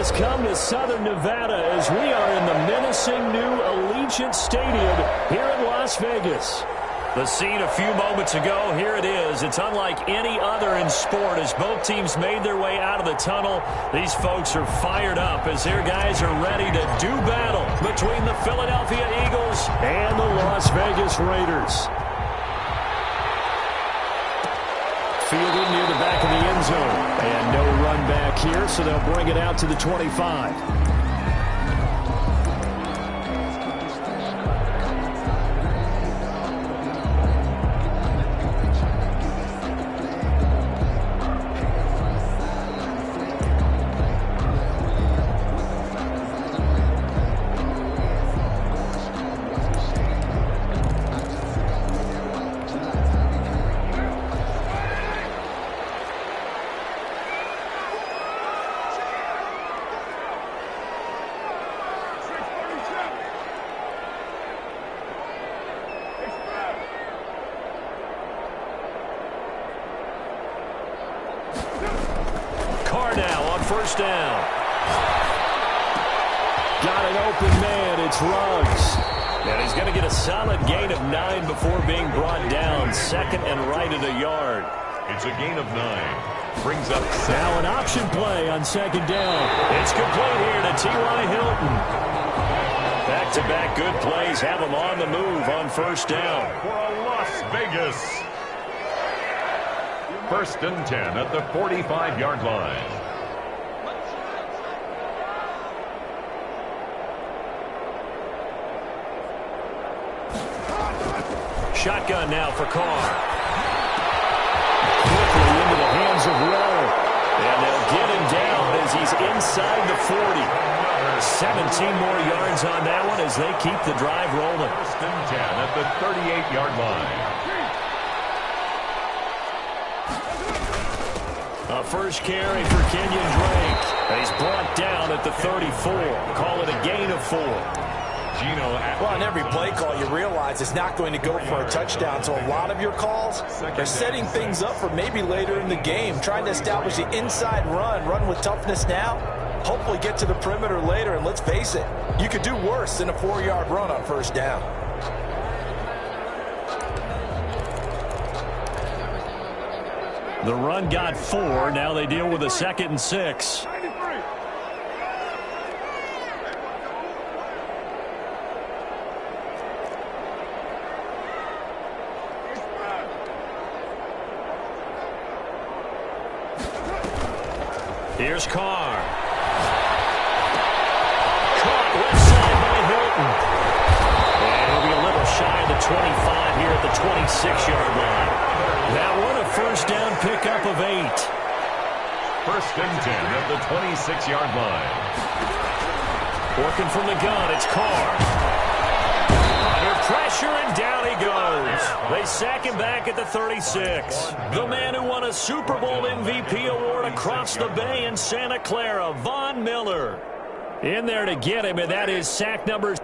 has come to Southern Nevada as we are in the menacing new Allegiant Stadium here in Las Vegas. The scene a few moments ago, here it is. It's unlike any other in sport as both teams made their way out of the tunnel. These folks are fired up as their guys are ready to do battle between the Philadelphia Eagles and the Las Vegas Raiders. Fielded near the back of the end zone. And no run back here, so they'll bring it out to the 25. First down. Got an open man. It's Ruggs. And he's going to get a solid gain of 9 before being brought down. Second and right at a yard. It's a gain of 9. Brings up 7. Now an option play on second down. It's complete here to T.Y. Hilton. Back-to-back good plays have him on the move on first down. For a Las Vegas. First and 10 at the 45-yard line. Shotgun now for Carr. Quickly into the hands of Rowe. And they'll get him down as he's inside the 40. 17 more yards on that one as they keep the drive rolling. First and 10 at the 38-yard line. A first carry for Kenyon Drake. He's brought down at the 34. Call it a gain of 4. Well, on every play call, you realize it's not going to go for a touchdown. So a lot of your calls are setting things up for maybe later in the game, trying to establish the inside run with toughness now, hopefully get to the perimeter later. And let's face it, you could do worse than a 4-yard run on first down. The run got 4. Now they deal with a 2nd and 6. Here's Carr. Caught left side by Hilton. And he'll be a little shy of the 25 here at the 26-yard line. That one a first down pickup of 8. First and 10 at the 26-yard line. Working from the gun, it's Carr. Under pressure, and down he goes. They sack him back at the 36. The man who won a Super Bowl MVP award across the bay in Santa Clara, Von Miller. In there to get him, and that is sack number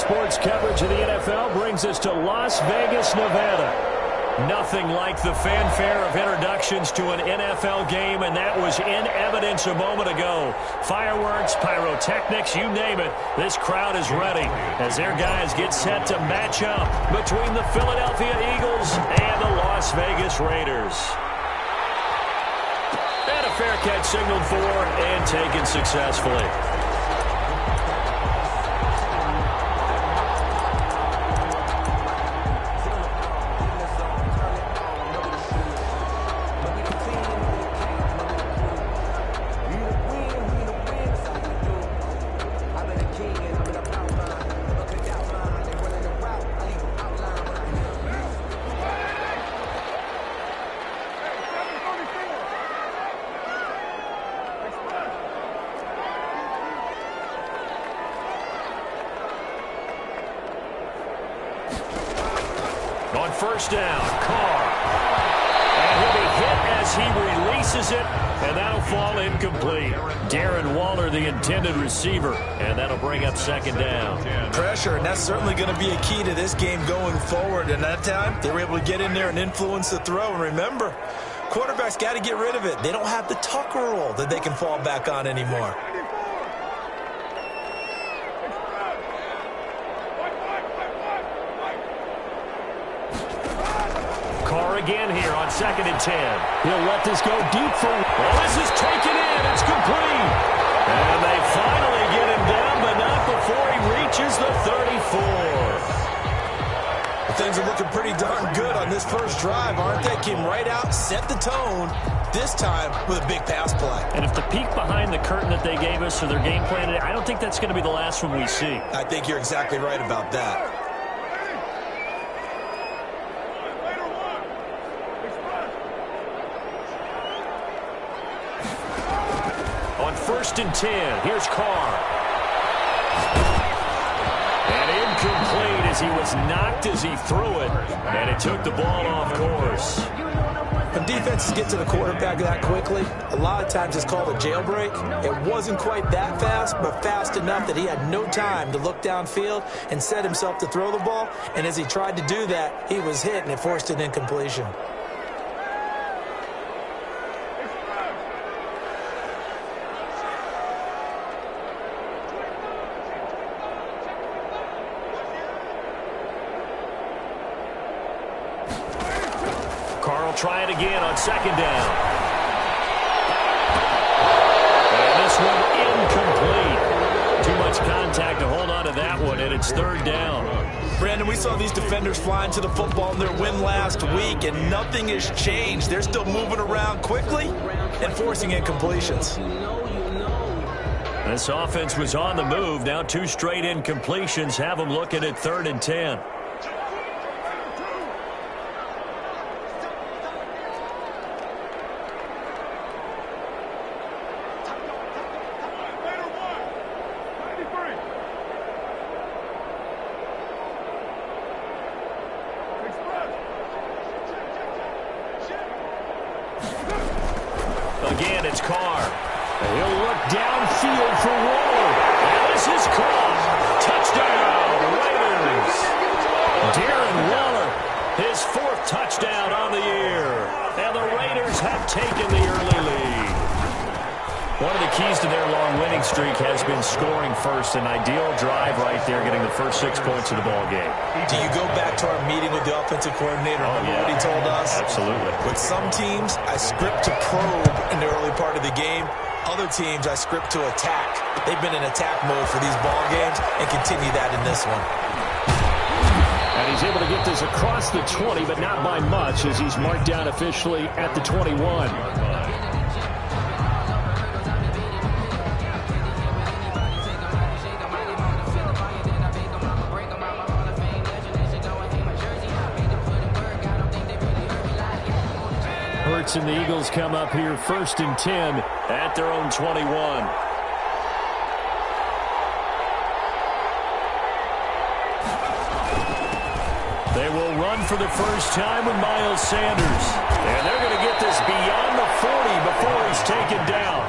sports coverage of the NFL brings us to Las Vegas, Nevada. Nothing like the fanfare of introductions to an NFL game, and that was in evidence a moment ago. Fireworks, pyrotechnics, you name it. This crowd is ready as their guys get set to match up between the Philadelphia Eagles and the Las Vegas Raiders. And a fair catch signaled for and taken successfully. On first down, Carr. And he'll be hit as he releases it, and that'll fall incomplete. Darren Waller, the intended receiver, and that'll bring up second down. Pressure, and that's certainly going to be a key to this game going forward. And that time, they were able to get in there and influence the throw. And remember, quarterbacks got to get rid of it. They don't have the Tucker rule that they can fall back on anymore. Again here on 2nd and 10. He'll let this go deep for... Well, this is taken in. It's complete. And they finally get him down, but not before he reaches the 34. Well, things are looking pretty darn good on this first drive, aren't they? Came right out, set the tone, this time with a big pass play. And if the peek behind the curtain that they gave us or their game plan, I don't think that's going to be the last one we see. I think you're exactly right about that. First and 10. Here's Carr. And incomplete as he was knocked as he threw it. And it took the ball off course. When defenses get to the quarterback that quickly, a lot of times it's called a jailbreak. It wasn't quite that fast, but fast enough that he had no time to look downfield and set himself to throw the ball. And as he tried to do that, he was hit and it forced an incompletion. Try it again on second down. And this one incomplete. Too much contact to hold on to that one, and it's third down. Brandon, we saw these defenders flying to the football in their win last week, and nothing has changed. They're still moving around quickly and forcing incompletions. This offense was on the move. Now 2 straight incompletions have them looking at 3rd and 10. Again, it's Carr. He'll look downfield for Waller. And this is caught. Touchdown, Raiders. Darren Waller, his 4th touchdown on the year. And the Raiders have taken the early lead. One of the keys to their long winning streak has been scoring first. An ideal drive right there, getting the first 6 points of the ball game. Do you go back to our meeting with the offensive coordinator? Remember what he told us? Absolutely. With some teams, I script to probe in the early part of the game. Other teams, I script to attack. They've been in attack mode for these ball games and continue that in this one. And he's able to get this across the 20, but not by much, as he's marked down officially at the 21. Hurts and the Eagles come up here 1st and 10 at their own 21. They will run for the first time with Miles Sanders. And they're going to get this beyond the 40 before he's taken down.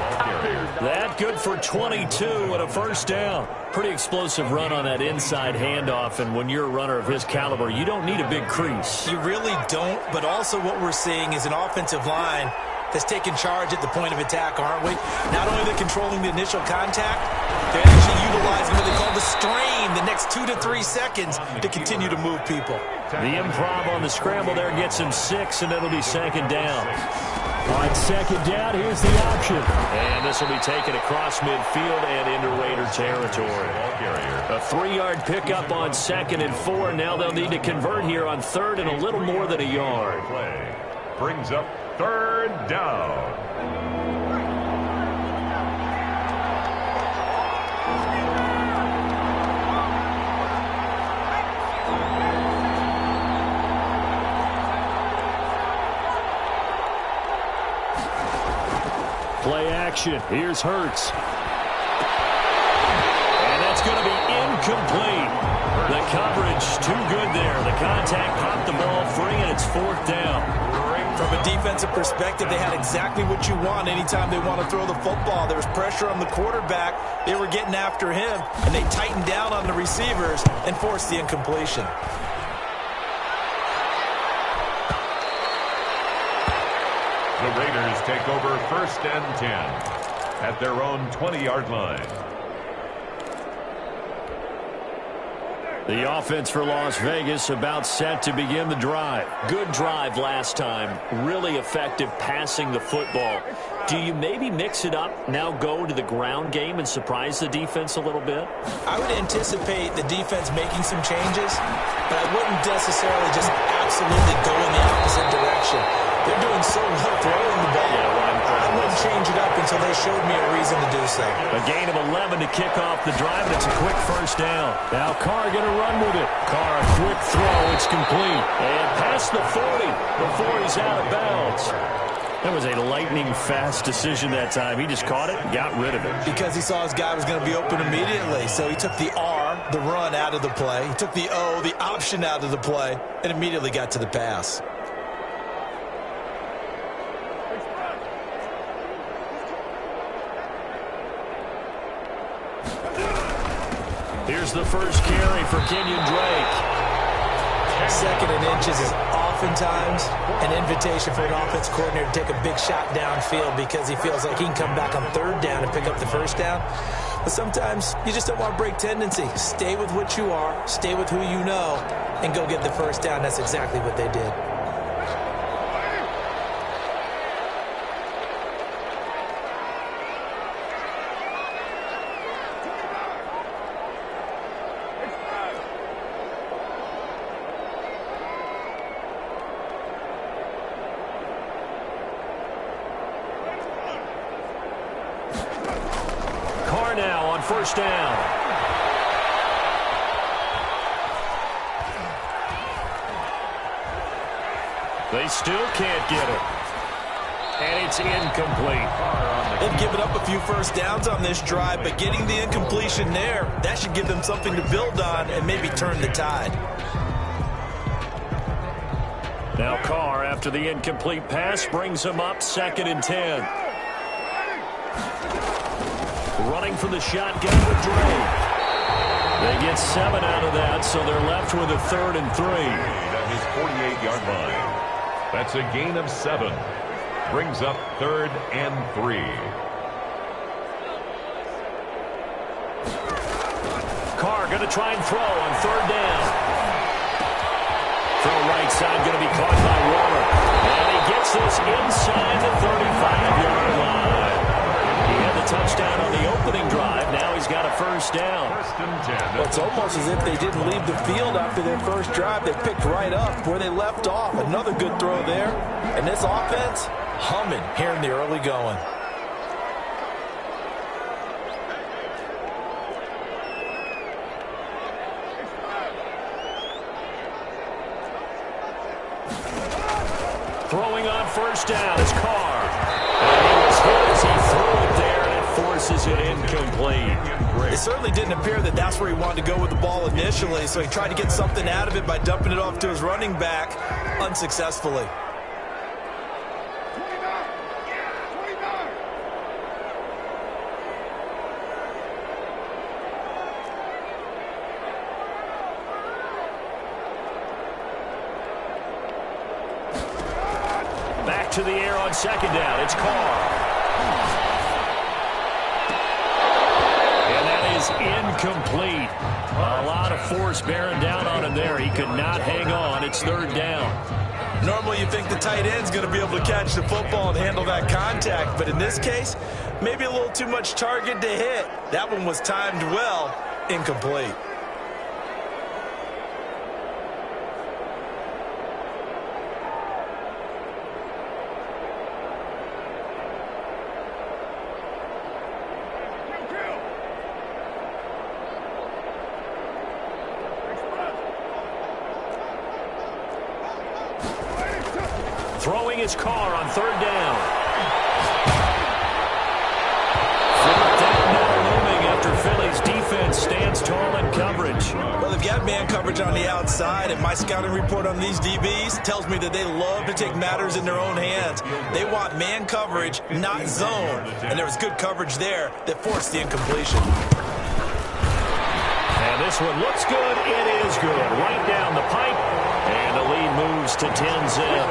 That good for 22 and a first down. Pretty explosive run on that inside handoff, and when you're a runner of his caliber, you don't need a big crease. You really don't, but also what we're seeing is an offensive line that's taking charge at the point of attack, aren't we? Not only they're controlling the initial contact, they're actually utilizing what they call the strain, the next 2 to 3 seconds to continue to move people. The improv on the scramble there gets him 6, and it'll be second down. On second down, here's the option. And this will be taken across midfield and into Raider territory. A 3-yard pickup on 2nd and 4. Now they'll need to convert here on 3rd and a little more than a yard. Play brings up 3rd down. Play action. Here's Hurts. And that's going to be incomplete. The coverage too good there. The contact popped the ball free, and it's 4th down. From a defensive perspective, they had exactly what you want anytime they want to throw the football. There was pressure on the quarterback. They were getting after him, and they tightened down on the receivers and forced the incompletion. The Raiders take over 1st and 10 at their own 20-yard line. The offense for Las Vegas about set to begin the drive. Good drive last time. Really effective passing the football. Do you maybe mix it up, now go to the ground game and surprise the defense a little bit? I would anticipate the defense making some changes, but I wouldn't necessarily just absolutely go in the opposite direction. They're doing so well throwing the ball. I wouldn't change it up until they showed me a reason to do so. A gain of 11 to kick off the drive, and it's a quick first down. Now Carr going to run with it. Carr, a quick throw. It's complete. And past the 40 before he's out of bounds. That was a lightning-fast decision that time. He just caught it and got rid of it. Because he saw his guy was going to be open immediately. So he took the R, the run, out of the play. He took the O, the option, out of the play, and immediately got to the pass. Here's the first carry for Kenyon Drake. 2nd and inches is oftentimes an invitation for an offense coordinator to take a big shot downfield because he feels like he can come back on 3rd down and pick up the first down. But sometimes you just don't want to break tendency. Stay with what you are, stay with who you know, and go get the first down. That's exactly what they did. Now on first down. They still can't get it. And it's incomplete. They've given up a few first downs on this drive, but getting the incompletion there, that should give them something to build on and maybe turn the tide. Now Carr, after the incomplete pass, brings him up 2nd and 10. Running from the shotgun with Drake. They get 7 out of that, so they're left with a 3rd and 3. At his 48-yard line. That's a gain of 7. Brings up 3rd and 3. Carr going to try and throw on 3rd down. Throw right side going to be caught by Waller. And he gets this inside the 35-yard line. He had the touchdown on the opening drive. Now he's got a first down. 1st and 10. Well, it's almost as if they didn't leave the field after their first drive. They picked right up where they left off. Another good throw there. And this offense, humming here in the early going. Throwing on first down is Carr. And he was hit as he threw it there, and it forces it incomplete. It certainly didn't appear that that's where he wanted to go with the ball initially, so he tried to get something out of it by dumping it off to his running back unsuccessfully. to the air on second down. It's Carr. And that is incomplete. A lot of force bearing down on him there. He could not hang on. It's third down. Normally you think the tight end's going to be able to catch the football and handle that contact, but in this case, maybe a little too much target to hit. That one was timed well, incomplete. Throwing his Carr on third down. Fourth down now looming after Philly's defense stands tall in coverage. Well, they've got man coverage on the outside, and my scouting report on these DBs tells me that they love to take matters in their own hands. They want man coverage, not zone. And there was good coverage there that forced the incompletion. And this one looks good. It is good. Right down the pipe. And the lead moves to 10-zip.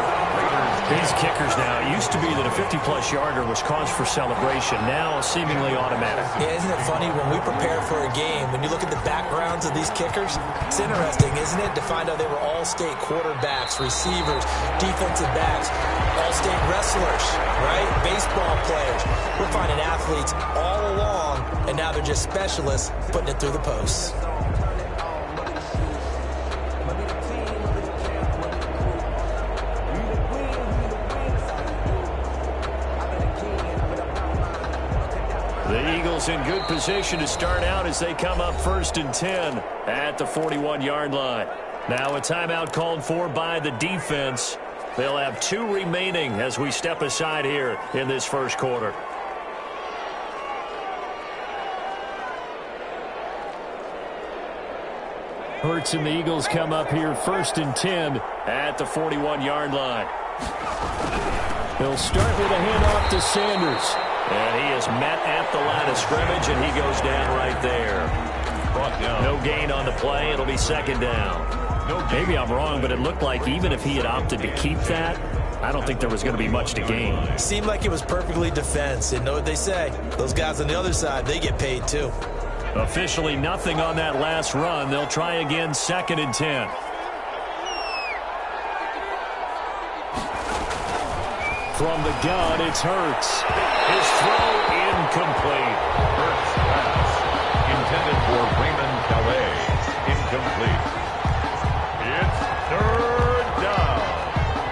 These kickers now, it used to be that a 50-plus yarder was cause for celebration. Now seemingly automatic. Yeah, isn't it funny when we prepare for a game, when you look at the backgrounds of these kickers, it's interesting, isn't it, to find out they were all-state quarterbacks, receivers, defensive backs, all-state wrestlers, right? Baseball players. We're finding athletes all along, and now they're just specialists putting it through the posts. The Eagles in good position to start out as they come up 1st and 10 at the 41-yard line. Now a timeout called for by the defense. They'll have 2 remaining as we step aside here in this first quarter. Hurts and the Eagles come up here 1st and 10 at the 41-yard line. They'll start with a handoff to Sanders. And he is met at the line of scrimmage, and he goes down right there. Brought down. No gain on the play. It'll be second down. Maybe I'm wrong, but it looked like even if he had opted to keep that, I don't think there was going to be much to gain. Seemed like it was perfectly defense. And know what they say? Those guys on the other side, they get paid too. Officially nothing on that last run. They'll try again 2nd and 10. From the gun, it's Hurts. His throw incomplete. Hurts pass intended for Raymond Calais. Incomplete. It's third down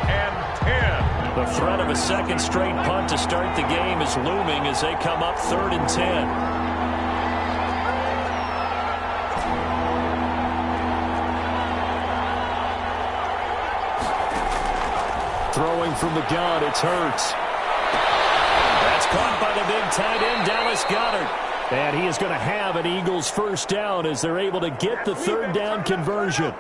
and 10. The threat of a second straight punt to start the game is looming as they come up 3rd and 10. Throwing from the gun, it's Hurts. That's caught by the big tight end, Dallas Goedert. And he is going to have an Eagles first down as they're able to get the 3rd down conversion.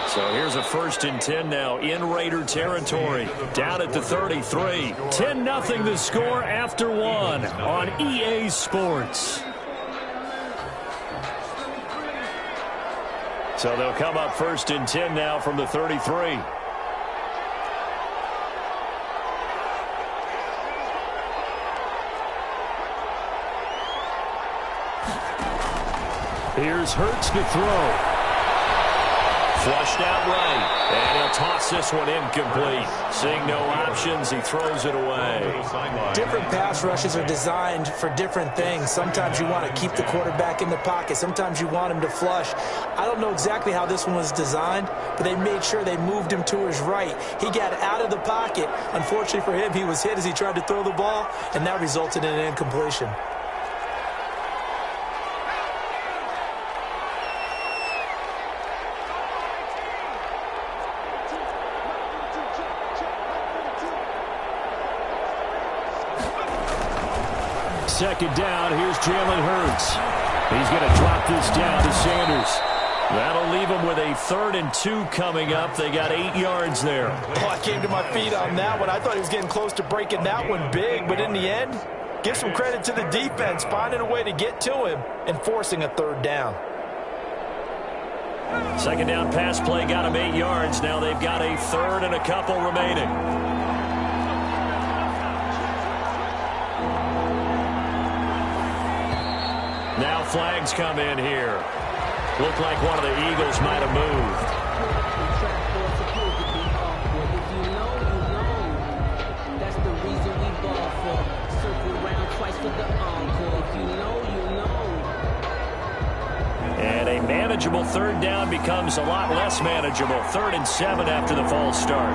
So here's a 1st and 10 now in Raider territory. Down at the 33. 10-0 the score after 1 on EA Sports. So they'll come up 1st and 10 now from the 33. Here's Hurts to throw. Flushed out right, and he'll toss this one incomplete. Seeing no options, he throws it away. Different pass rushes are designed for different things. Sometimes you want to keep the quarterback in the pocket. Sometimes you want him to flush. I don't know exactly how this one was designed, but they made sure they moved him to his right. He got out of the pocket. Unfortunately for him, he was hit as he tried to throw the ball, and that resulted in an incompletion. Second down, here's Jalen Hurts. He's going to drop this down to Sanders. That'll leave him with a 3rd and 2 coming up. They got 8 yards there. Oh, I came to my feet on that one. I thought he was getting close to breaking that one big, but in the end, Give some credit to the defense, finding a way to get to him and forcing a third down. Second down pass play got him 8 yards. Now they've got a third and a couple remaining. Now flags come in here. Looked like one of the Eagles might have moved. And a manageable third down becomes a lot less manageable. 3rd and 7 after the false start.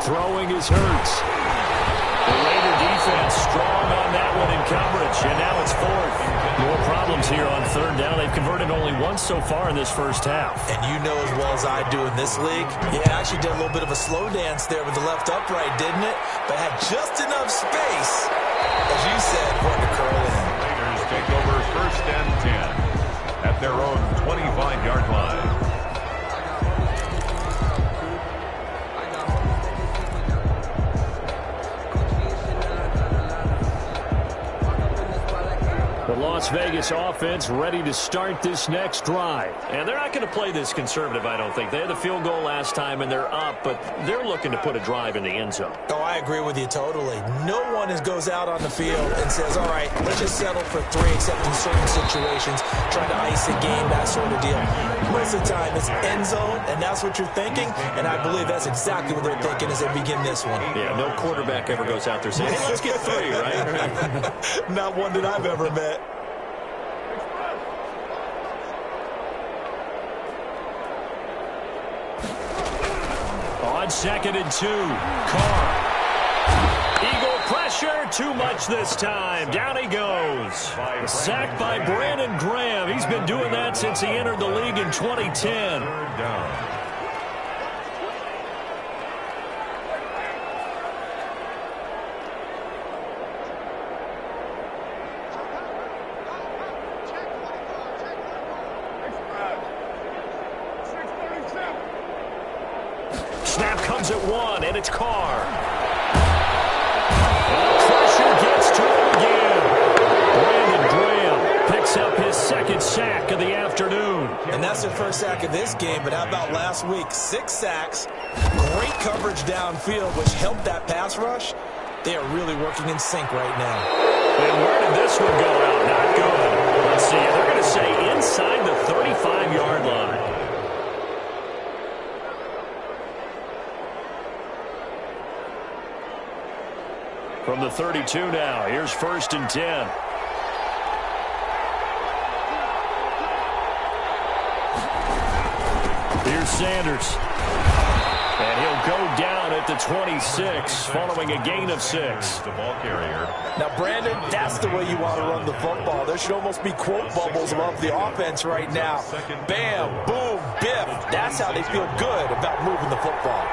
Throwing is Hurts. The Raider defense strong on that one in coverage, and now it's 4th. More problems here on third down. They've converted only once so far in this first half. And you know as well as I do in this league, yeah, actually did a little bit of a slow dance there with the left upright, didn't it? But had just enough space, as you said, for it to curl in. Raiders take over 1st and 10 at their own 25-yard line. The Las Vegas offense ready to start this next drive. And they're not going to play this conservative, I don't think. They had the field goal last time, and they're up, but they're looking to put a drive in the end zone. Oh, I agree with you totally. No one goes out on the field and says, all right, let's just settle for 3, except in certain situations, trying to ice a game, that sort of deal. Most of the time, it's end zone, and that's what you're thinking, and I believe that's exactly what they're thinking as they begin this one. Yeah, no quarterback ever goes out there saying, hey, let's get 3, right? Not one that I've ever met. On 2nd and 2, Carr. Eagle pressure, too much this time. Down he goes. Sacked by Brandon Graham. He's been doing that since he entered the league in 2010. Third down. Snap comes at 1, and it's Carr. And the pressure gets to him again. Brandon Graham picks up his 2nd sack of the afternoon. And that's their first sack of this game, but how about last week? 6 sacks, great coverage downfield, which helped that pass rush. They are really working in sync right now. And where did this one go out? Not good. Let's see. They're going to say inside the 35-yard line. From the 32 now, here's 1st and 10. Here's Sanders. And he'll go down at the 26, following a gain of 6. The ball carrier. Now, Brandon, that's the way you want to run the football. There should almost be quote bubbles above the offense right now. Bam, boom, biff. That's how they feel good about moving the football.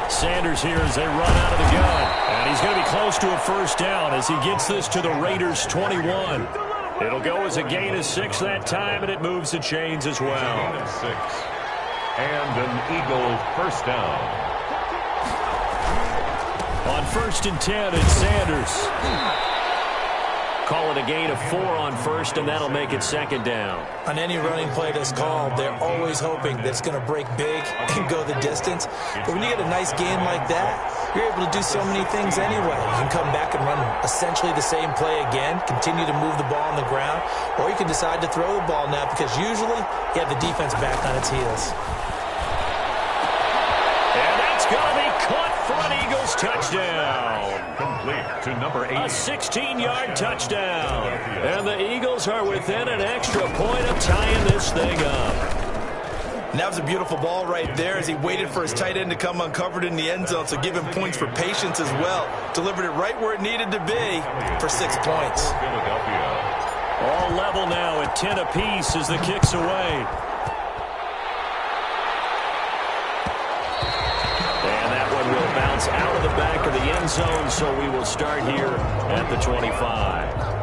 Sanders here as they run out of the gun. And he's going to be close to a first down as he gets this to the Raiders' 21. It'll go as a gain of 6 that time, and it moves the chains as well. Gain of 6. And an Eagle first down. On 1st and 10, it's Sanders. Call it a gain of 4 on 1st, and that'll make it 2nd down. On any running play that's called, they're always hoping that it's going to break big and go the distance. But when you get a nice gain like that, you're able to do so many things anyway. You can come back and run essentially the same play again, continue to move the ball on the ground, or you can decide to throw the ball now because usually you have the defense back on its heels. And that's going to be caught for an Eagles touchdown. Complete to number 8. A 16-yard touchdown. And the Eagles are within an extra point of tying this thing up. And that was a beautiful ball right there as he waited for his tight end to come uncovered in the end zone, so give him points for patience as well. Delivered it right where it needed to be for 6 points. Philadelphia. All level now at 10 apiece as the kick's away. the back of the end zone, so we will start here at the 25.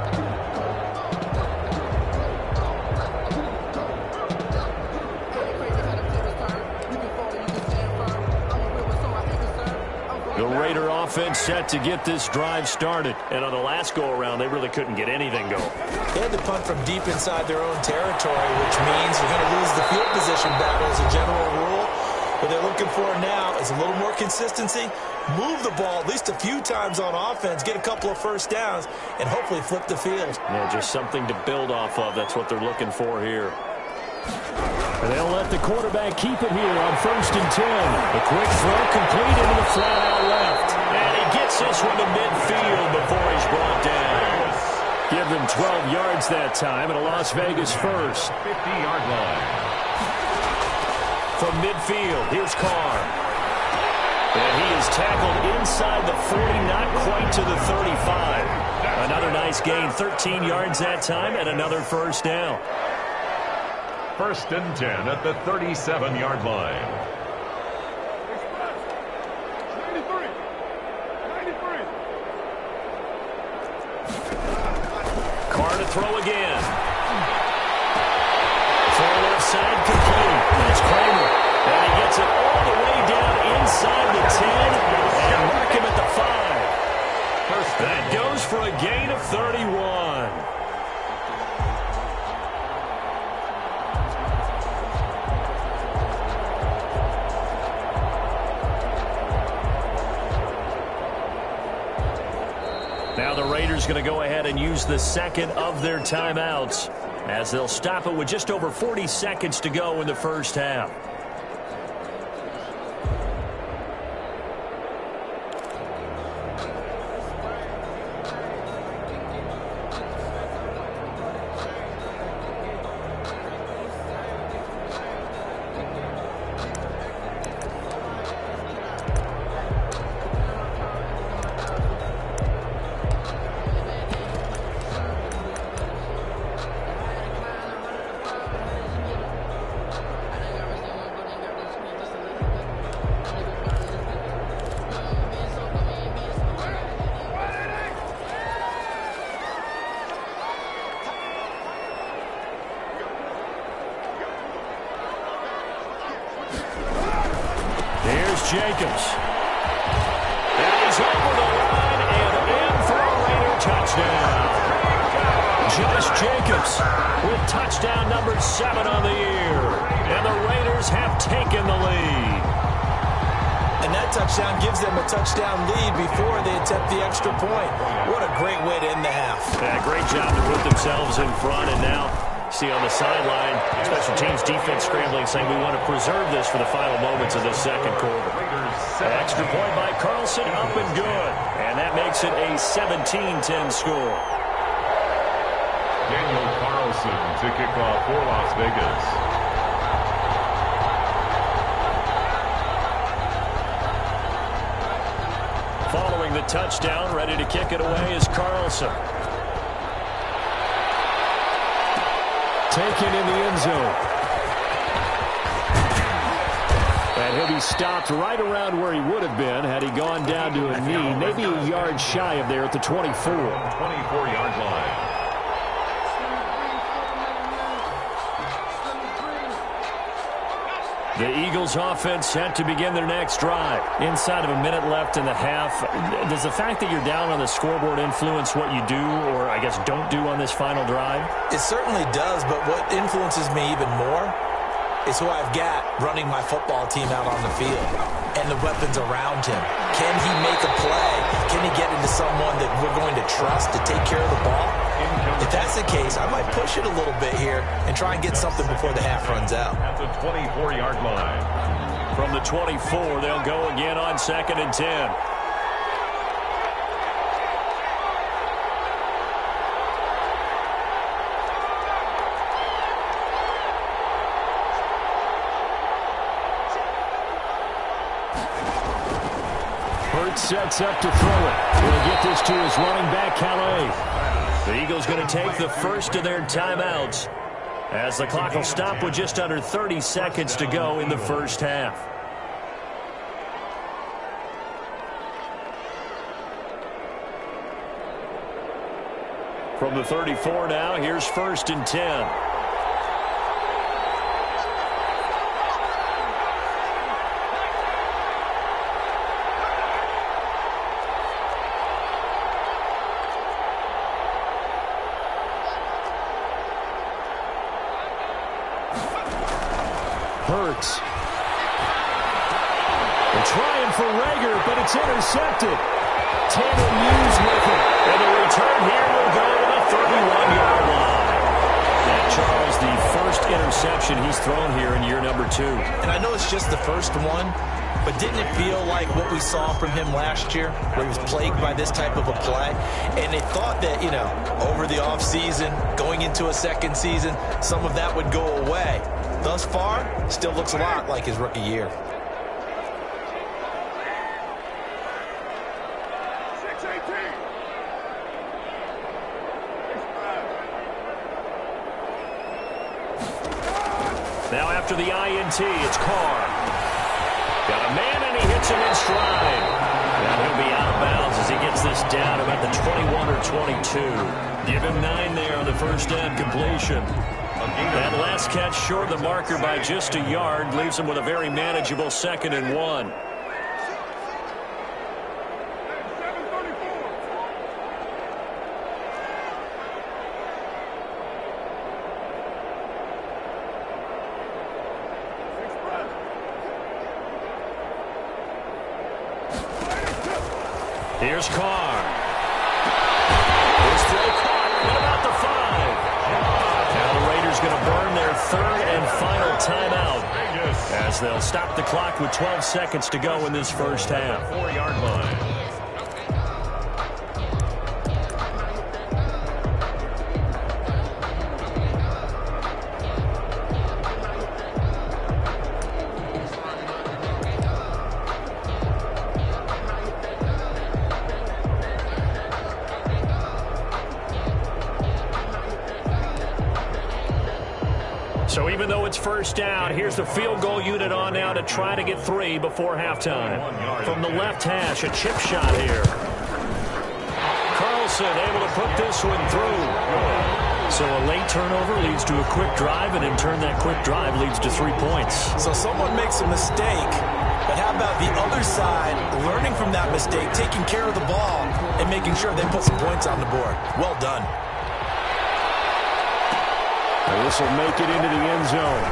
The Raider offense set to get this drive started. And on the last go-around, they really couldn't get anything going. They had to punt from deep inside their own territory, which means you're going to lose the field position battle as a general rule. What they're looking for now is a little more consistency, move the ball at least a few times on offense, get a couple of first downs, and hopefully flip the field. Yeah, just something to build off of. That's what they're looking for here. And they'll let the quarterback keep it here on 1st and 10. A quick throw complete into the flat out left. And he gets this one to midfield before he's brought down. Give them 12 yards that time and a Las Vegas first. 50-yard line. From midfield, here's Carr. And he is tackled inside the 40, not quite to the 35. Another nice gain, 13 yards that time, and another first down. 1st and 10 at the 37-yard line. Carr to throw again. Full left side complete. That's Kramer. And he gets it all the way down inside the 10 and mark him at the 5. That goes for a gain of 31. Now the Raiders going to go ahead and use the second of their timeouts as they'll stop it with just over 40 seconds to go in the first half. Jacobs. And he's over the line and in for a Raider touchdown. Josh Jacobs with touchdown number 7 on the year. And the Raiders have taken the lead. And that touchdown gives them a touchdown lead before they attempt the extra point. What a great way to end the half. Yeah, great job to put themselves in front, and now see on the sideline, special teams defense scrambling, saying we want to preserve this for the final moments of the second quarter. An extra point by Carlson, up and good. And that makes it a 17-10 score. Daniel Carlson to kick off for Las Vegas. Following the touchdown, ready to kick it away is Carlson. Taken in the end zone. And he'll be stopped right around where he would have been had he gone down to a knee, maybe a yard shy of there at the 24. 24-yard line. The Eagles offense set to begin their next drive. Inside of a minute left in the half. Does the fact that you're down on the scoreboard influence what you do, or I guess don't do on this final drive? It certainly does, but what influences me even more is who I've got running my football team out on the field and the weapons around him. Can he make a play? Can he get into someone that we're going to trust to take care of the ball? If that's the case, I might push it a little bit here and try and get something before the half runs out. At the 24-yard line. From the 24, they'll go again on 2nd and 10. Sets up to throw it. He'll get this to his running back, Calais. The Eagles going to take the first of their timeouts as the clock will stop with just under 30 seconds to go in the first half. From the 34 now, here's 1st and 10. Hurts. They're trying for Rager, but it's intercepted. Tanner Hughes with it. And the return here will go to the 31-yard line. And Charles, the first interception he's thrown here in year number 2. And I know it's just the first one, but didn't it feel like what we saw from him last year, where he was plagued by this type of a play? And they thought that, you know, over the offseason, going into a second season, some of that would go away. Thus far, still looks a lot like his rookie year. Now after the INT, it's Carr. Got a man, and he hits him in stride. Now he'll be out of bounds as he gets this down about the 21 or 22. Give him 9 there on the first down completion. That last catch short of the marker by just a yard leaves him with a very manageable 2nd and 1. Here's Carr. His throw caught. What about the 5? Now the Raiders going to burn their 3rd and final timeout as they'll stop the clock with 12 seconds to go in this first half. 4-yard line. So even though it's first down, here's the field goal unit on now to try to get 3 before halftime. From the left hash, a chip shot here. Carlson able to put this one through. So a late turnover leads to a quick drive, and in turn that quick drive leads to 3 points. So someone makes a mistake, but how about the other side, learning from that mistake, taking care of the ball, and making sure they put some points on the board. Well done. And this will make it into the end zone.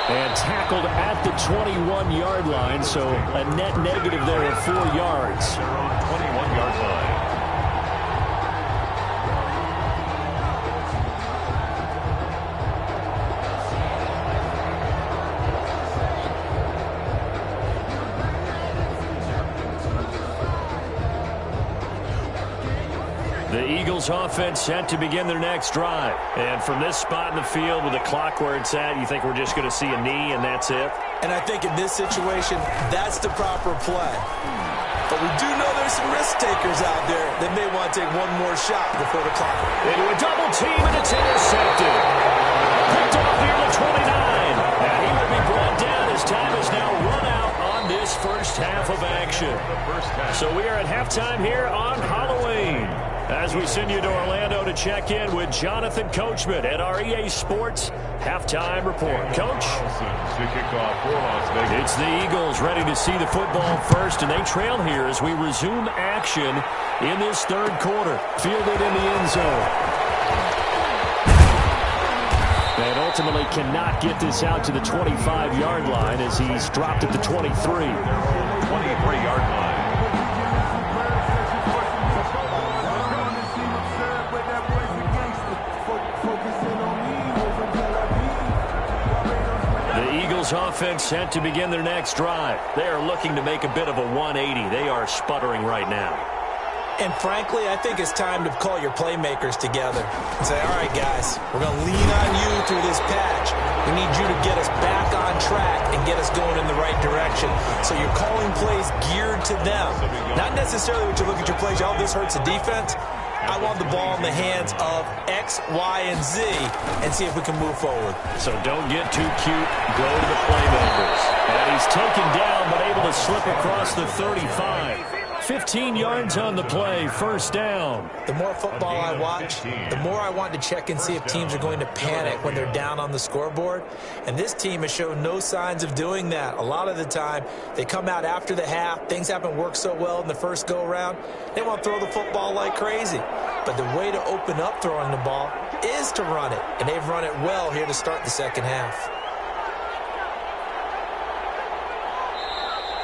And tackled at the 21-yard line, so a net negative there of 4 yards. 21-yard line. The Eagles offense set to begin their next drive. And from this spot in the field with the clock where it's at, you think we're just going to see a knee and that's it? And I think in this situation, that's the proper play. But we do know there's some risk takers out there that may want to take one more shot before the clock. Into a double team, and it's intercepted. Picked off near the 29. And he will be brought down as time is now run out on this first half of action. So we are at halftime here on Halloween, as we send you to Orlando to check in with Jonathan Coachman at our EA Sports Halftime Report. Coach? It's the Eagles ready to see the football first, and they trail here as we resume action in this third quarter. Fielded in the end zone. And ultimately cannot get this out to the 25-yard line as he's dropped at the 23. 23-yard line. Offense set to begin their next drive. They are looking to make a bit of a 180. They are sputtering right now. And frankly, I think it's time to call your playmakers together and say, all right, guys, we're going to lean on you through this patch. We need you to get us back on track and get us going in the right direction. So you're calling plays geared to them. Not necessarily what you look at your plays, oh, this hurts the defense. I want the ball in the hands of X, Y, and Z and see if we can move forward. So don't get too cute. Go to the playmakers. And he's taken down but able to slip across the 35. 15 yards on the play, first down. The more football I watch, the more I want to check and see if teams are going to panic when they're down on the scoreboard. And this team has shown no signs of doing that. A lot of the time, they come out after the half. Things haven't worked so well in the first go-around. They want to throw the football like crazy. But the way to open up throwing the ball is to run it. And they've run it well here to start the second half.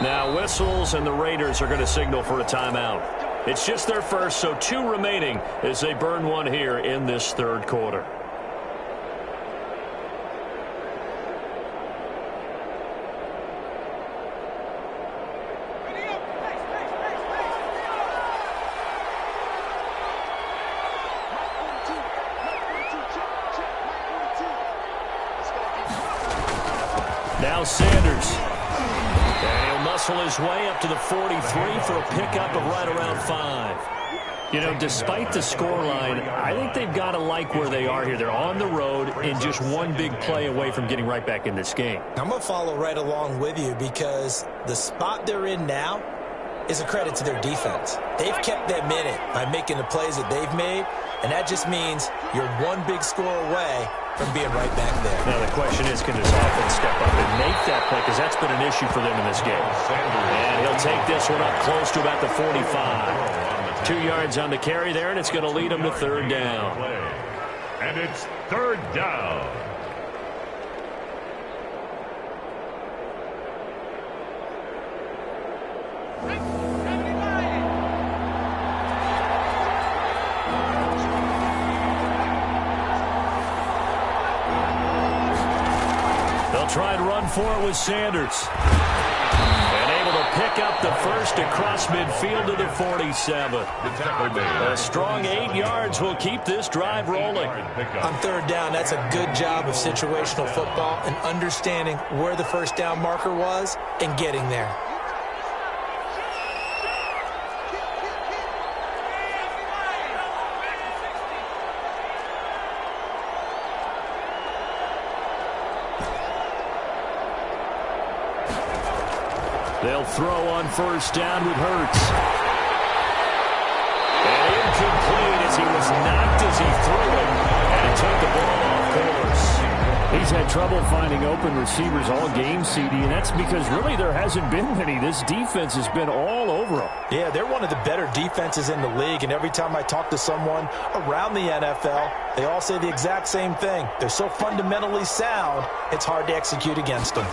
Now whistles, and the Raiders are going to signal for a timeout. It's just their first, so 2 remaining as they burn one here in this third quarter. Now Sanders. Muscle his way up to the 43 for a pickup of right around 5. You know, despite the scoreline, I think they've got to like where they are here. They're on the road and just one big play away from getting right back in this game. I'm going to follow right along with you because the spot they're in now is a credit to their defense. They've kept them in it by making the plays that they've made, and that just means you're one big score away from being right back there. Now the question is, can this offense step up and make that play? Because that's been an issue for them in this game. And he'll take this one up close to about the 45. 2 yards on the carry there, and it's going to lead him to third down. And it's third down. Try and run for it with Sanders. And able to pick up the first across midfield to the 47. A strong 8 yards will keep this drive rolling. On third down, that's a good job of situational football and understanding where the first down marker was and getting there. They'll throw on first down with Hurts. And incomplete as he was knocked as he threw it. And he took the ball off course. He's had trouble finding open receivers all game, CD, and that's because really there hasn't been many. This defense has been all over him. Yeah, they're one of the better defenses in the league, and every time I talk to someone around the NFL, they all say the exact same thing. They're so fundamentally sound, it's hard to execute against them.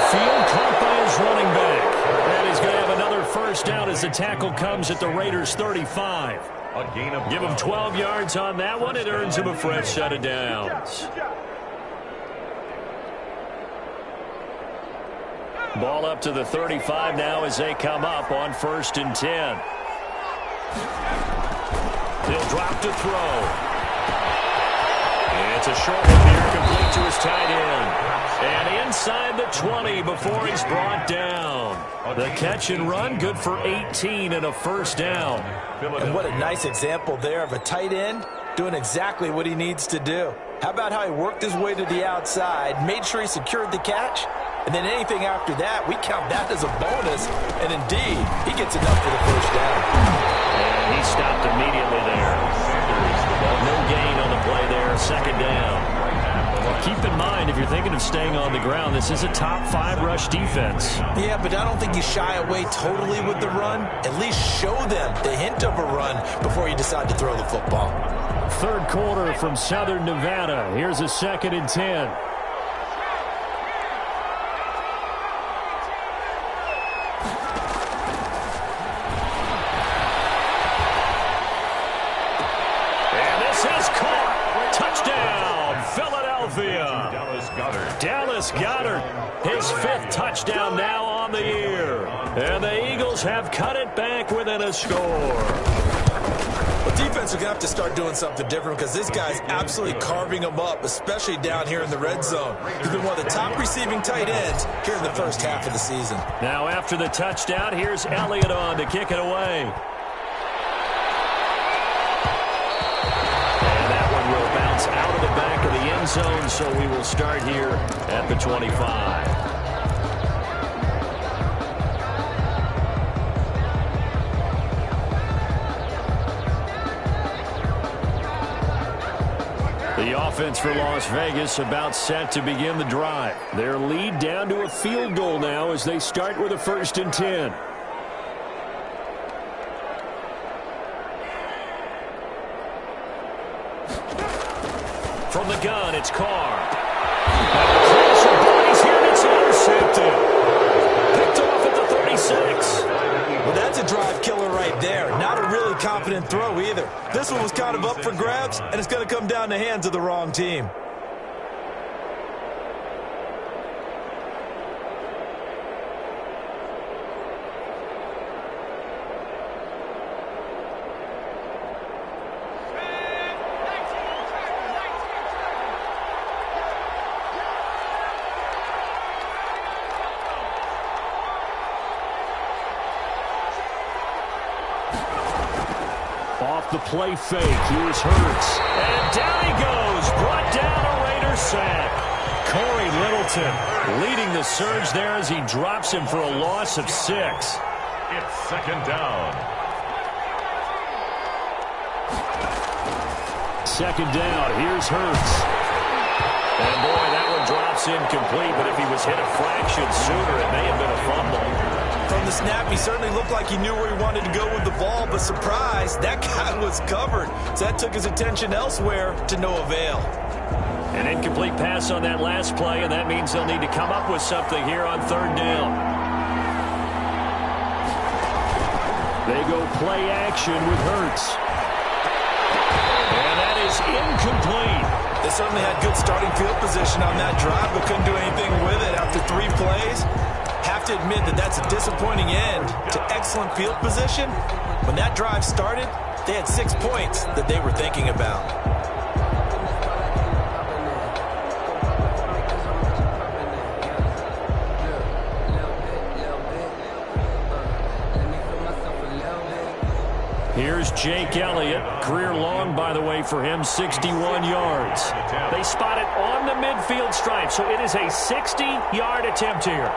Field caught by his running back. And he's going to have another first down as the tackle comes at the Raiders' 35. Give him 12 yards on that one. It earns him a fresh set of downs. Ball up to the 35 now as they come up on 1st and 10. He'll drop to throw. It's a short one here, complete to his tight end. And inside the 20 before he's brought down. The catch and run, good for 18 and a first down. And what a nice example there of a tight end doing exactly what he needs to do. How about how he worked his way to the outside, made sure he secured the catch, and then anything after that, we count that as a bonus. And indeed, he gets enough for the first down. And he stopped immediately there. No gain on the play there, second down. Keep in mind, if you're thinking of staying on the ground, this is a top 5 rush defense. Yeah, but I don't think you shy away totally with the run. At least show them the hint of a run before you decide to throw the football. Third quarter from Southern Nevada. Here's a 2nd and 10. Dallas Goedert, his 5th touchdown now on the year. And the Eagles have cut it back within a score. Well, defense are going to have to start doing something different because this guy's absolutely carving them up, especially down here in the red zone. He's been one of the top receiving tight ends here in the first half of the season. Now after the touchdown, here's Elliott on to kick it away. Out of the back of the end zone, so we will start here at the 25. offense for Las Vegas about set to begin the drive. Their lead down to a field goal now as they start with a 1st and 10. From the gun, it's Carr. Bodies here, and it's intercepted. Picked off at the 36. Well, that's a drive killer right there. Not a really confident throw either. This one was kind of up for grabs, and it's going to come down the hands of the wrong team. Off the play fake, here's Hurts. And down he goes, brought down a Raider sack. Corey Littleton leading the surge there as he drops him for a loss of 6. It's 2nd down. 2nd down, here's Hurts. And boy, that one drops incomplete, but if he was hit a fraction sooner, it may have been a fumble. From the snap, he certainly looked like he knew where he wanted to go with the ball, but surprise, that guy was covered. So that took his attention elsewhere to no avail. An incomplete pass on that last play, and that means they'll need to come up with something here on 3rd down. They go play action with Hurts. And that is incomplete. They certainly had good starting field position on that drive, but couldn't do anything with it after 3 plays. Have to admit that that's a disappointing end to excellent field position. When that drive started, they had 6 points that they were thinking about. Here's Jake Elliott. Career long, by the way, for him, 61 yards. They spot it on the midfield stripe, so it is a 60-yard attempt here.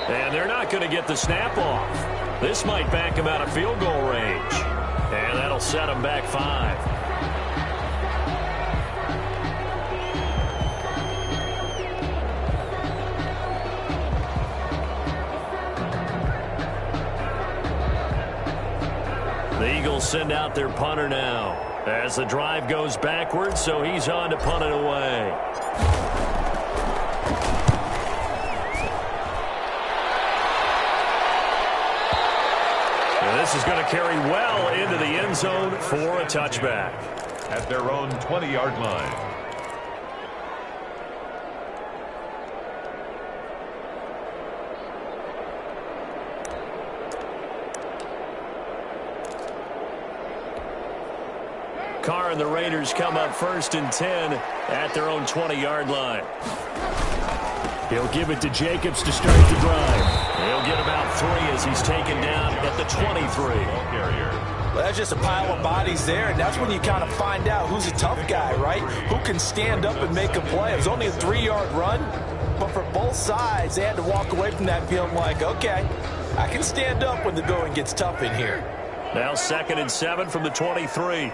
And they're not going to get the snap off. This might back him out of field goal range. And that'll set him back 5. The Eagles send out their punter now as the drive goes backwards, so he's on to punt it away. This is going to carry well into the end zone for a touchback. At their own 20-yard line. Carr and the Raiders come up 1st and 10 at their own 20-yard line. He'll give it to Jacobs to start the drive. He'll get about 3 as he's taken down at the 23. Well, that's just a pile of bodies there, and that's when you kind of find out who's a tough guy, right? Who can stand up and make a play. It was only a 3-yard run, but for both sides, they had to walk away from that feeling like, okay, I can stand up when the going gets tough in here. Now 2nd and 7 from the 23.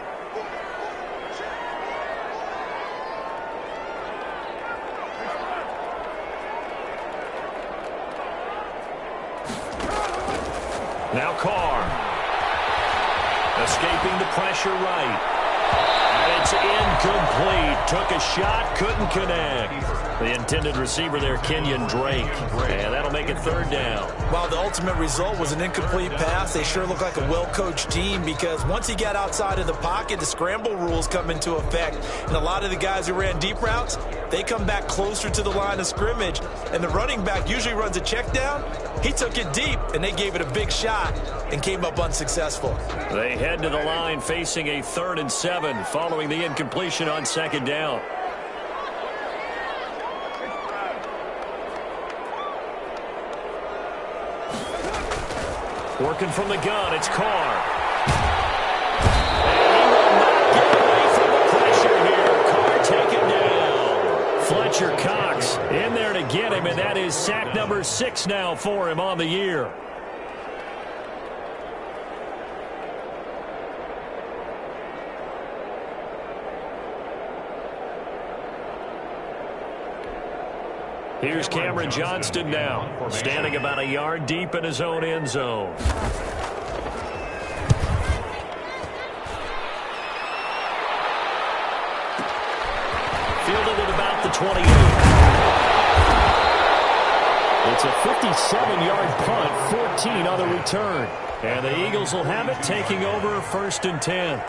Now Carr. Escaping the pressure right. And it's incomplete. Took a shot, couldn't connect. The intended receiver there, Kenyon Drake. And that'll make it 3rd down. While the ultimate result was an incomplete pass, they sure look like a well-coached team because once he got outside of the pocket, the scramble rules come into effect. And a lot of the guys who ran deep routes, they come back closer to the line of scrimmage. And the running back usually runs a check down. He took it deep, and they gave it a big shot and came up unsuccessful. They head to the line facing a 3rd and 7 following the incompletion on 2nd down. Working from the gun, it's Carr. And he will not get away from the pressure here. Carr Fletcher Cox in there to get him, and that is sack number 6 now for him on the year. Here's Cameron Johnston now, standing about a yard deep in his own end zone. Fielded at about the 28. It's a 57-yard punt, 14 on the return. And the Eagles will have it, taking over 1st and 10.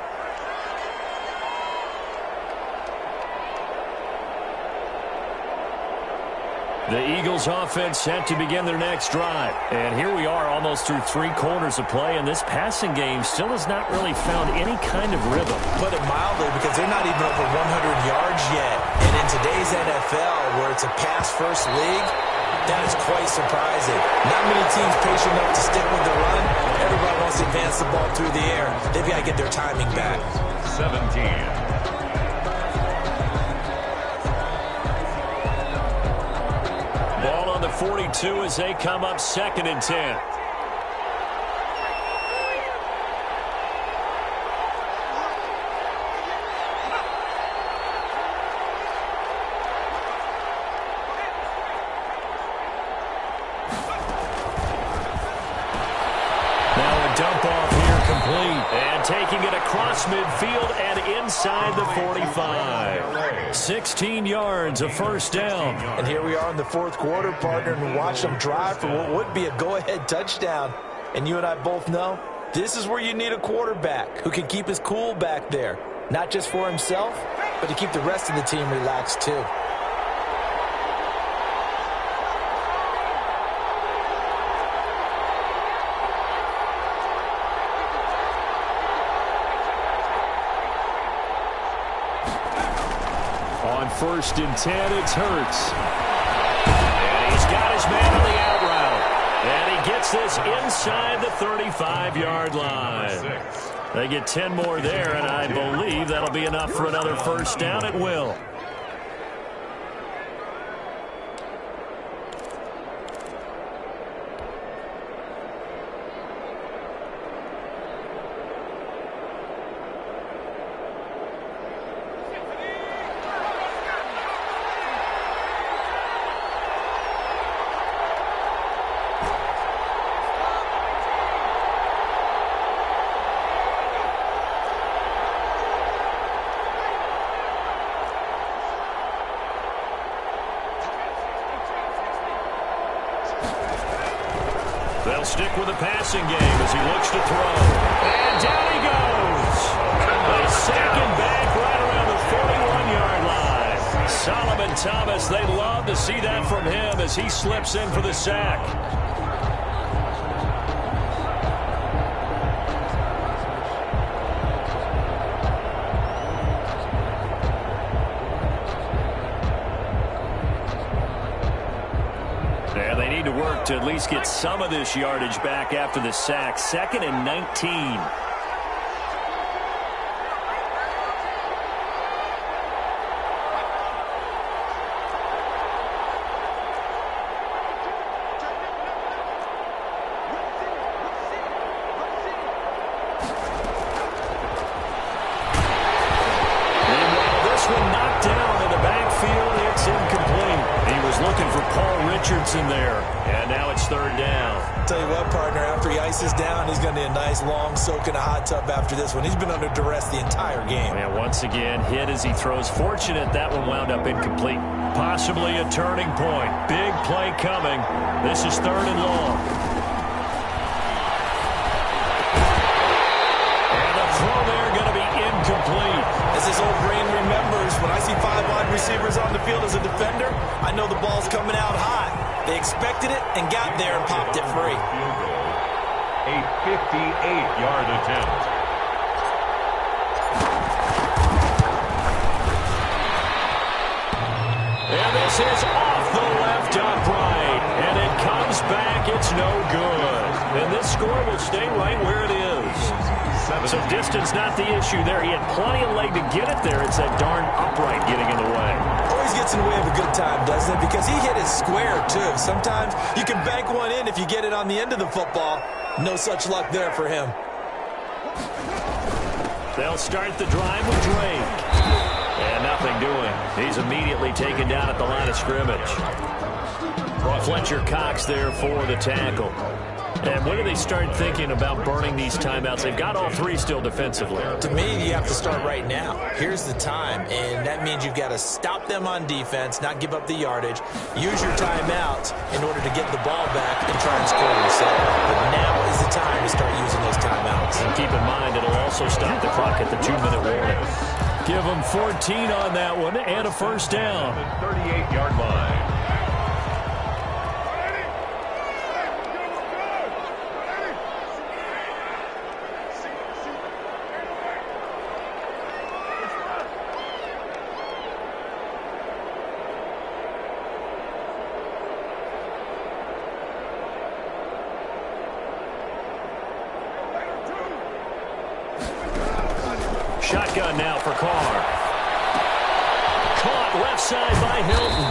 The Eagles offense set to begin their next drive. And here we are almost through 3 quarters of play, and this passing game still has not really found any kind of rhythm. Put it mildly, because they're not even over 100 yards yet. And in today's NFL, where it's a pass-first league, that is quite surprising. Not many teams patient enough to stick with the run. Everybody wants to advance the ball through the air. They've got to get their timing back. 17. Ball on the 42 as they come up 2nd and 10. Now a dump off here complete. And taking it across midfield and inside the 45. 16 yards, a 1st down. And here we are in the 4th quarter, partner, and watch them drive for what would be a go-ahead touchdown. And you and I both know this is where you need a quarterback who can keep his cool back there. Not just for himself, but to keep the rest of the team relaxed too. On 1st and 10, it's Hurts. And he's got his man on the out route. And he gets this inside the 35-yard line. They get 10 more there, and I believe that'll be enough for another 1st down at will. They'll stick with the passing game as he looks to throw. And down he goes. A second back right around the 41-yard line. Solomon Thomas, they love to see that from him as he slips in for the sack. And they need to work to at least get some of this yardage back after the sack. 2nd and 19. Meanwhile, this one knocked down in the backfield. It's incomplete. He was looking for Paul Richardson there, and now it's 3rd down. Tell you what, partner, after he ices down, he's going to need a nice long soak in a hot tub after this one. He's been under duress the entire game. And once again, hit as he throws. Fortunate that one wound up incomplete. Possibly a turning point. Big play coming. This is 3rd and long. And the throw there going to be incomplete. As his old brain remembers, when I see 5 wide receivers on the field as a defender, I know the ball's coming out hot. They expected it and got there and popped it free. A 58-yard attempt. And this is off the left upright. And it comes back. It's no good. And this score will stay right where it is. So distance not the issue there. He had plenty of leg to get it there. It's that darn upright getting in the way. always gets in the way of a good time, doesn't it? Because he hit it square, too. Sometimes you can bank one in if you get it on the end of the football. No such luck there for him. They'll start the drive with Drake. And nothing doing. He's immediately taken down at the line of scrimmage. Fletcher Cox there for the tackle. And when do they start thinking about burning these timeouts? They've got all three still defensively. To me, you have to start right now. Here's the time, and that means you've got to stop them on defense, not give up the yardage, use your timeouts in order to get the ball back and try and score yourself. But now is the time to start using those timeouts. And keep in mind, it'll also stop the clock at the 2-minute warning. Give them 14 on that one and a first down. 38-yard line. Shotgun now for Carr. Caught left side by Hilton.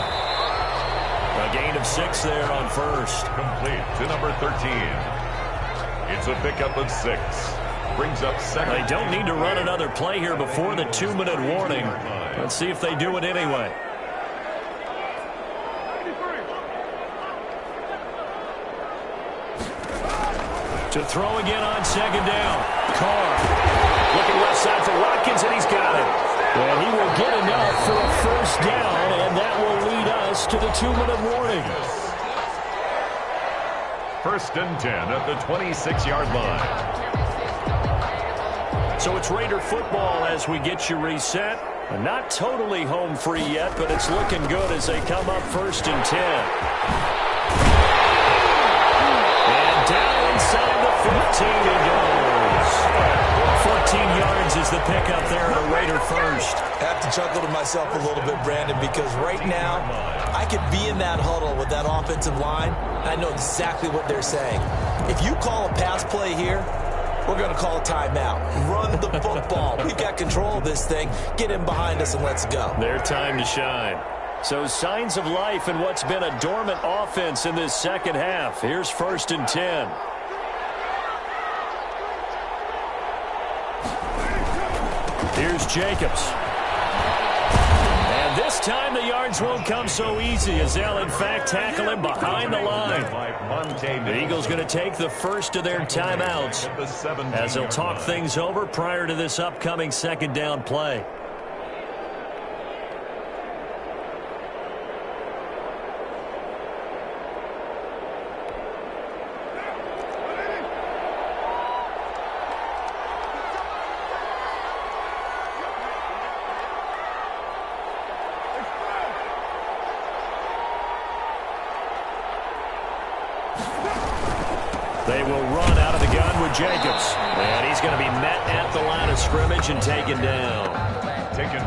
A gain of 6 there on first. Complete to number 13. It's a pickup of 6. Brings up second. They don't need to run another play here before the 2-minute warning. Let's see if they do it anyway. To throw again on second down. Carr. Looking left side for Watkins, and he's got it. And he will get enough for a first down, and that will lead us to the 2-minute warning. First and 10 at the 26-yard line. So it's Raider football as we get you reset. Not totally home free yet, but it's looking good as they come up first and 10. And down inside the 15 he goes. 14 yards is the pickup there at a Raider first. I have to chuckle to myself a little bit, Brandon, because right now I could be in that huddle with that offensive line. I know exactly what they're saying. If you call a pass play here, we're going to call a timeout. Run the football. We've got control of this thing. Get in behind us and let's go. Their time to shine. So signs of life in what's been a dormant offense in this second half. Here's first and 10. Here's Jacobs. And this time the yards won't come so easy as they'll in fact tackle him behind the line. The Eagles going to take the first of their timeouts as they'll talk things over prior to this upcoming second down play. They will run out of the gun with Jacobs. And he's going to be met at the line of scrimmage and taken down.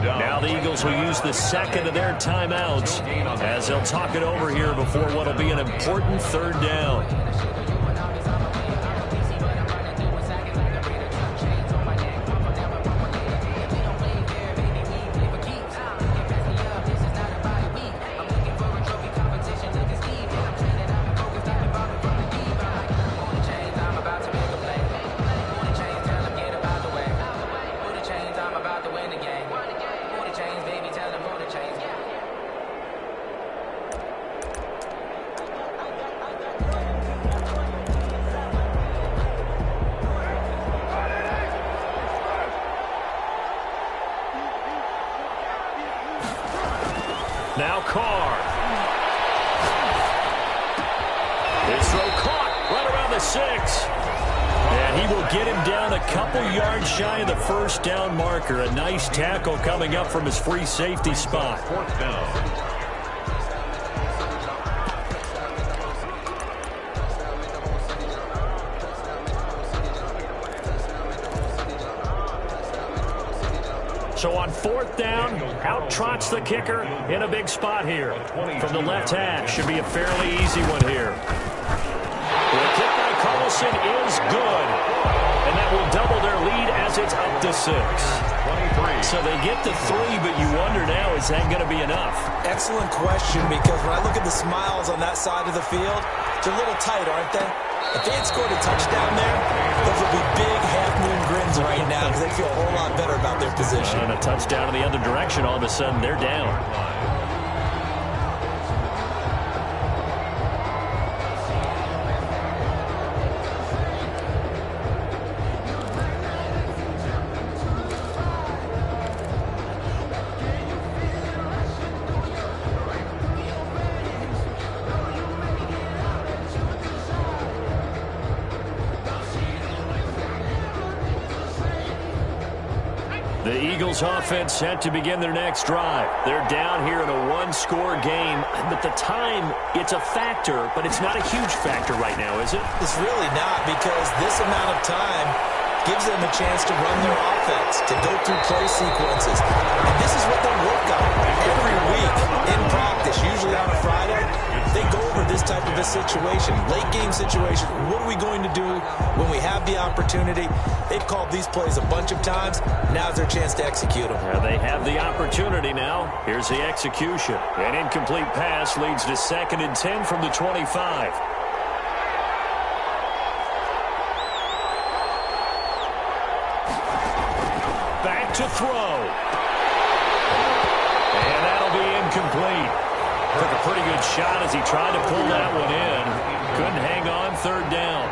Now the Eagles will use the second of their timeouts as they'll talk it over here before what will be an important third down. Now Carr. His throw caught right around the 6. And he will get him down a couple yards shy of the first down marker. A nice tackle coming up from his free safety spot. Fourth down. So on fourth down, out trots the kicker in a big spot here. From the left hash, should be a fairly easy one here. The kick by Carlson is good. And that will double their lead as it's up to 6. 23. So they get to 3, but you wonder now, is that going to be enough? Excellent question, because when I look at the smiles on that side of the field, they're a little tight, aren't they? If they had scored a touchdown there, those would be big half-moon grins right now because they feel a whole lot better about their position. And a touchdown in the other direction, all of a sudden they're down. The Eagles offense set to begin their next drive. They're down here in a one-score game, but the time, it's a factor, but it's not a huge factor right now, is it? It's really not, because this amount of time gives them a chance to run their offense, to go through play sequences. And this is what they work on every week in practice, usually on a Friday. They go over this type of a situation, late-game situation. What are we going to do when we have the opportunity? They've called these plays a bunch of times. Now's their chance to execute them. Yeah, they have the opportunity now. Here's the execution. An incomplete pass leads to 2nd and 10 from the 25. Back to throw. And that'll be incomplete. Took a pretty good shot as he tried to pull that one in. Couldn't hang on, 3rd down.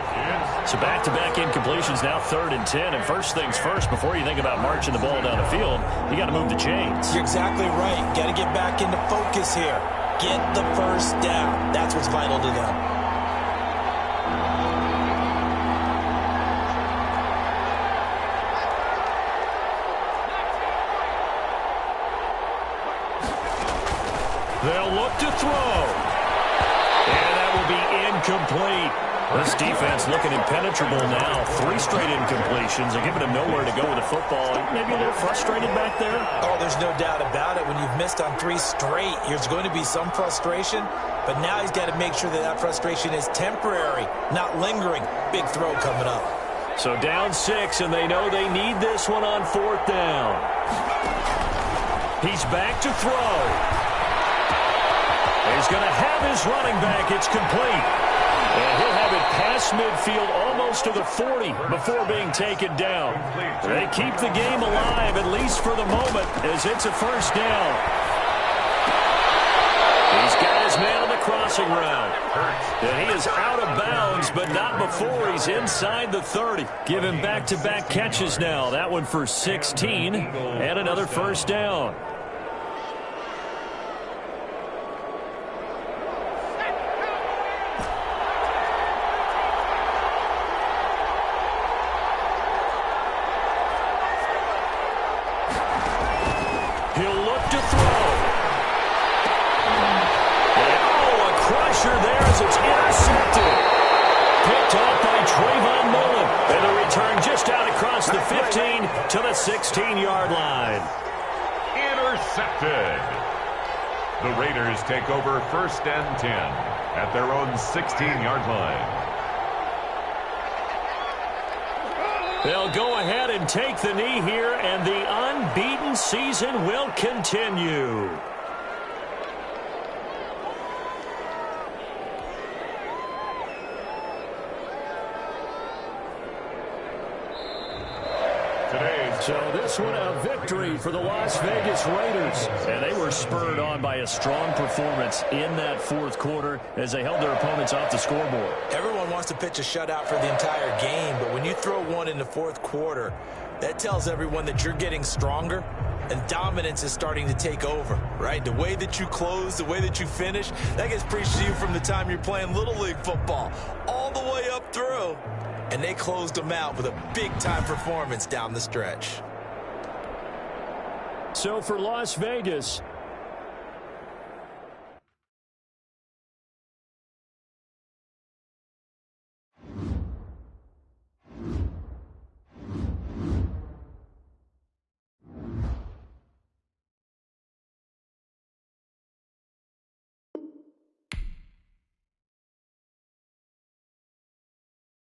So back-to-back incompletions, now 3rd and 10. And first things first, before you think about marching the ball down the field, you got to move the chains. You're exactly right. Got to get back into focus here. Get the first down. That's what's vital to them. They'll look to throw. And that will be incomplete. This defense looking impenetrable now. 3 straight incompletions. They're giving him nowhere to go with the football. Maybe a little frustrated back there. Oh, there's no doubt about it. When you've missed on 3 straight, there's going to be some frustration. But now he's got to make sure that that frustration is temporary, not lingering. Big throw coming up. So down 6, and they know they need this one on 4th down. He's back to throw. He's going to have his running back. It's complete. And he'll have it past midfield almost to the 40 before being taken down. They keep the game alive, at least for the moment, as it's a 1st down. He's got his man on the crossing route. And he is out of bounds, but not before he's inside the 30. Give him back-to-back catches now. That one for 16 and another 1st down. He'll look to throw. And, oh, a crusher there as it's intercepted. Picked off by Trayvon Mullen. And the return just out across the 15 to the 16-yard line. Intercepted. The Raiders take over 1st and 10 at their own 16-yard line. They'll go ahead and take the knee here, and the unbeaten season will continue. So this one a victory for the Las Vegas Raiders. And they were spurred on by a strong performance in that 4th quarter as they held their opponents off the scoreboard. Everyone wants to pitch a shutout for the entire game, but when you throw one in the 4th quarter, that tells everyone that you're getting stronger and dominance is starting to take over, right? The way that you close, the way that you finish, that gets preached to you from the time you're playing Little League football all the way up through. And they closed them out with a big-time performance down the stretch. So for Las Vegas,